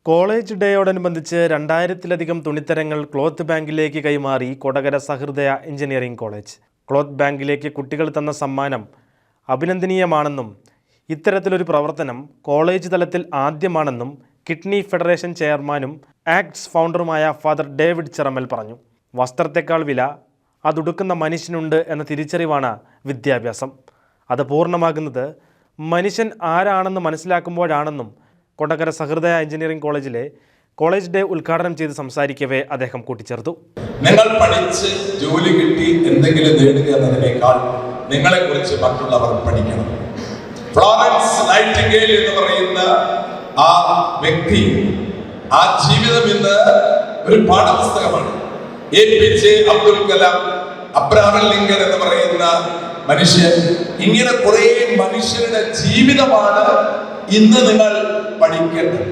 College ഡേയോടനുബന്ധിച്ച് 2000-ലധികം തുണിത്തരങ്ങൾ cloth ബാങ്കിലേക്ക് കൈമാറി കൊടകര സഹൃദയ എഞ്ചിനീയറിംഗ് കോളേജ്. ക്ലോത്ത് ബാങ്കിലേക്ക് കുട്ടികൾ തന്ന സമ്മാനം അഭിനന്ദനീയമാണെന്നും ഇത്തരത്തിലൊരു പ്രവർത്തനം കോളേജ് തലത്തിൽ ആദ്യമാണെന്നും കിഡ്നി ഫെഡറേഷൻ ചെയർമാനും ആക്ട്സ് ഫൗണ്ടറുമായ ഫാദർ ഡേവിഡ് ചിറമൽ പറഞ്ഞു. വസ്ത്രത്തെക്കാൾ വില അതുടുക്കുന്ന മനുഷ്യനുണ്ട് എന്ന തിരിച്ചറിവാണ് വിദ്യാഭ്യാസം. അത് പൂർണ്ണമാകുന്നത് മനുഷ്യൻ ആരാണെന്ന് മനസ്സിലാക്കുമ്പോഴാണെന്നും കൊടകര സഹൃദയ എഞ്ചിനീയറിംഗ് കോളേജിലെ കോളേജ് ഡേ ഉദ്ഘാടനം ചെയ്ത് സംസാരിക്കവേ അദ്ദേഹം കൂട്ടിച്ചേർത്തു. നിങ്ങൾ പഠിച്ച് ജോലി കിട്ടി എന്തെങ്കിലും നേടുക എന്നതിനേക്കാൾ നിങ്ങളെക്കുറിച്ച് മറ്റുള്ളവർ പഠിക്കണം. ഫ്ലോറൻസ് നൈറ്റിംഗേൽ എന്ന് പറയുന്ന ആ വ്യക്തി, ആ ജീവിതം ഇന്ന് ഒരു പാഠപുസ്തകമാണ്. APJ Abdul Kalam, Abraham Lincoln എന്ന് പറയുന്ന മനുഷ്യൻ, ഇങ്ങനെ കുറെ മനുഷ്യരുടെ ജീവിതമാണ് ഇന്ന് നിങ്ങൾ പഠിക്കേണ്ടത്.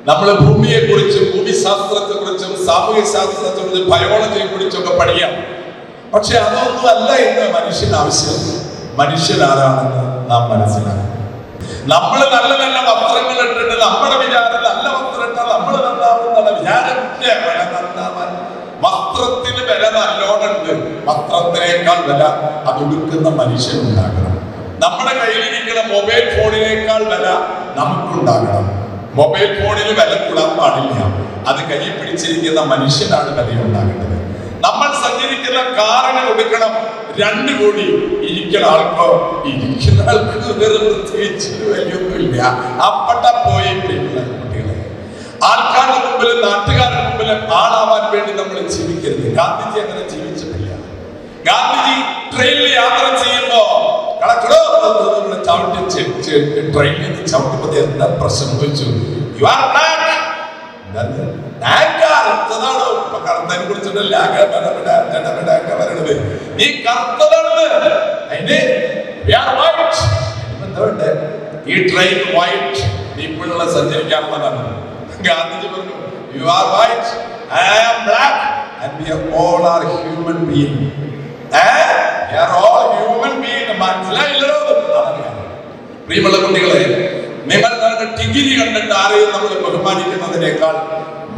നമ്മൾ ഭൂമിയെ കുറിച്ചും ഭൂമിശാസ്ത്രത്തെ കുറിച്ചും സാമൂഹ്യ ശാസ്ത്രത്തെ കുറിച്ചും ബയോളജിയെ കുറിച്ചൊക്കെ പഠിക്കാം. പക്ഷെ അതൊന്നും അല്ല ഇന്ന് മനുഷ്യന് ആവശ്യം. മനുഷ്യൻ ആരാണെന്ന് നാം മനസ്സിലാക്കണം. നമ്മൾ നല്ല നല്ല വസ്ത്രങ്ങൾ ഇട്ടിട്ട് നമ്മുടെ വിചാരം നല്ല വസ്ത്രം ഇട്ടാൽ നമ്മൾ നന്നാവുന്ന വിചാരത്തിന്റെ വില നന്നാവാൻ വസ്ത്രത്തിന് വില നല്ലോണുണ്ട്. വസ്ത്രത്തിനേക്കാൾ വില അതൊടുക്കുന്ന മനുഷ്യനുണ്ടാകണം. നമ്മുടെ കയ്യിലിരിക്കുന്ന മൊബൈൽ ഫോണിനേക്കാൾ വില നമുക്കുണ്ടാകണം. മൊബൈൽ ഫോണിന് വില കൂടാൻ പാടില്ല. അത് കയ്യിൽ പിടിച്ചിരിക്കുന്ന മനുഷ്യനാണ് വിലയുണ്ടാകേണ്ടത്. നമ്മൾ സഞ്ചരിക്കുന്ന കാറിന് കൊടുക്കണം 2 കോടി. ഇരിക്കുന്ന ആൾക്കോ ഇരിക്കുന്ന ആൾക്ക് വേറെ പ്രത്യേകിച്ച് വലിയൊന്നുമില്ല. അപ്പട്ട പോയി കുട്ടികളെ ആൾക്കാരുടെ മുമ്പിലും നാട്ടുകാരുടെ മുമ്പിലും ആളാവാൻ വേണ്ടി നമ്മൾ ജീവിക്കരുത്. ഗാന്ധിജി അങ്ങനെ ജീവിച്ചിട്ടില്ല. ഗാന്ധിജി ട്രെയിനിൽ യാത്ര ചെയ്യുമ്പോ ട്രെയിനിൽ ചവിട്ടിപ്പതി എന്താ പ്രശ്നം ചോദിച്ചു. കറുത്തതിനെ കുറിച്ചിട്ടല്ല നീ കറുത്തതാണ്. ഈ ട്രെയിൻ വൈറ്റ് പീപ്പിളിനെ സഞ്ചരിക്കാനുള്ളതാണ്. ഗാന്ധിജി പറഞ്ഞു, you are white, I am black and we all are human being. പ്രിയമുള്ള കുട്ടികളെ, നിങ്ങൾ ഡിഗ്രി കണ്ടിട്ട് ആരെയും നമ്മൾ ബഹുമാനിക്കുന്നതിനേക്കാൾ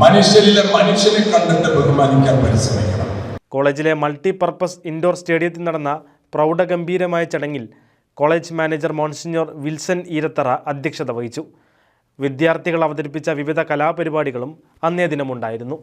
മനുഷ്യരിലെ മനുഷ്യനെ കണ്ടിട്ട് ബഹുമാനിക്കാൻ പരിശ്രമിക്കണം. കോളേജിലെ മൾട്ടിപർപ്പസ് ഇൻഡോർ സ്റ്റേഡിയത്തിൽ നടന്ന പ്രൗഢഗംഭീരമായ ചടങ്ങിൽ college manager monsignor Wilson Eerathara അധ്യക്ഷത വഹിച്ചു. വിദ്യാർത്ഥികൾ അവതരിപ്പിച്ച വിവിധ കലാപരിപാടികളും അന്നേ ദിനമുണ്ടായിരുന്നു.